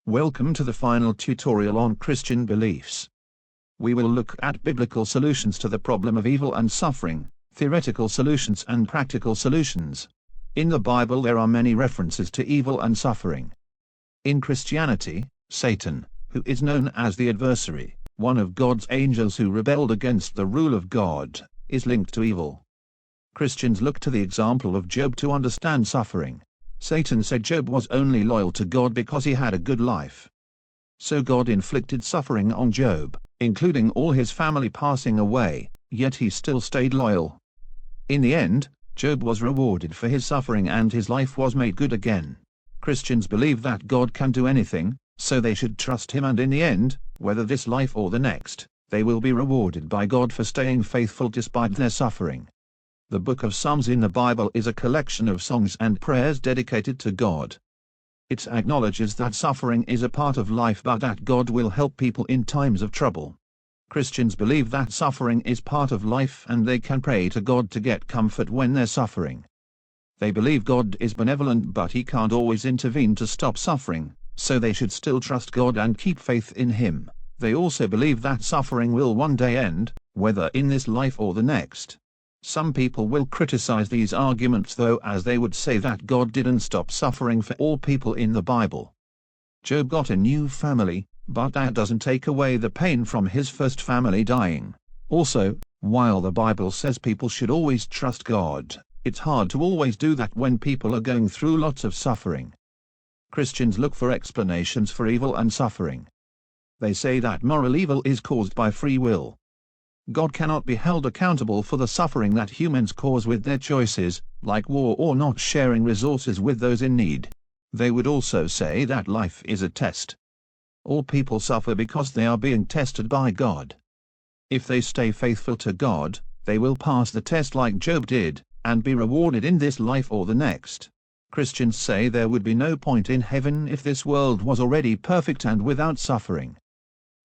Welcome to the final tutorial on Christian beliefs. We will look at biblical solutions to the problem of evil and suffering, theoretical solutions and practical solutions. In the Bible there are many references to evil and suffering. In Christianity, Satan, who is known as the adversary, one of God's angels who rebelled against the rule of God, is linked to evil. Christians look to the example of Job to understand suffering. Satan said Job was only loyal to God because he had a good life. So God inflicted suffering on Job, including all his family passing away, yet he still stayed loyal. In the end, Job was rewarded for his suffering and his life was made good again. Christians believe that God can do anything, so they should trust him, and in the end, whether this life or the next, they will be rewarded by God for staying faithful despite their suffering. The book of Psalms in the Bible is a collection of songs and prayers dedicated to God. It acknowledges that suffering is a part of life but that God will help people in times of trouble. Christians believe that suffering is part of life and they can pray to God to get comfort when they're suffering. They believe God is benevolent but he can't always intervene to stop suffering, so they should still trust God and keep faith in him. They also believe that suffering will one day end, whether in this life or the next. Some people will criticize these arguments though, as they would say that God didn't stop suffering for all people in the Bible. Job got a new family, but that doesn't take away the pain from his first family dying. Also, while the Bible says people should always trust God, it's hard to always do that when people are going through lots of suffering. Christians look for explanations for evil and suffering. They say that moral evil is caused by free will. God cannot be held accountable for the suffering that humans cause with their choices, like war or not sharing resources with those in need. They would also say that life is a test. All people suffer because they are being tested by God. If they stay faithful to God, they will pass the test like Job did, and be rewarded in this life or the next. Christians say there would be no point in heaven if this world was already perfect and without suffering.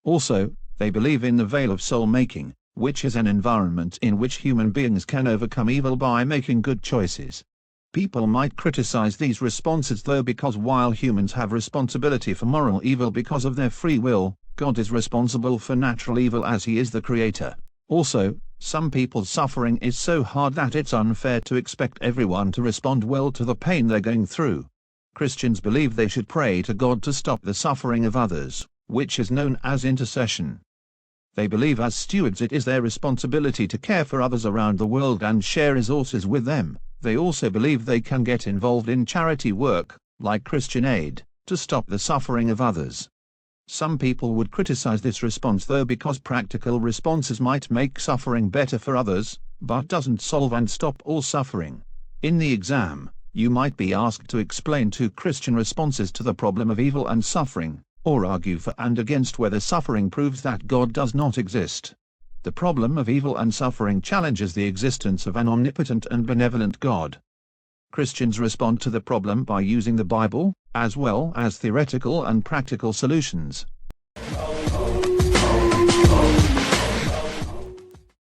Also, they believe in the veil of soul-making, which is an environment in which human beings can overcome evil by making good choices. People might criticize these responses though, because while humans have responsibility for moral evil because of their free will, God is responsible for natural evil as he is the creator. Also, some people's suffering is so hard that it's unfair to expect everyone to respond well to the pain they're going through. Christians believe they should pray to God to stop the suffering of others, which is known as intercession. They believe as stewards it is their responsibility to care for others around the world and share resources with them. They also believe they can get involved in charity work, like Christian aid, to stop the suffering of others. Some people would criticize this response though, because practical responses might make suffering better for others, but doesn't solve and stop all suffering. In the exam, you might be asked to explain two Christian responses to the problem of evil and suffering, or argue for and against whether suffering proves that God does not exist. The problem of evil and suffering challenges the existence of an omnipotent and benevolent God. Christians respond to the problem by using the Bible, as well as theoretical and practical solutions.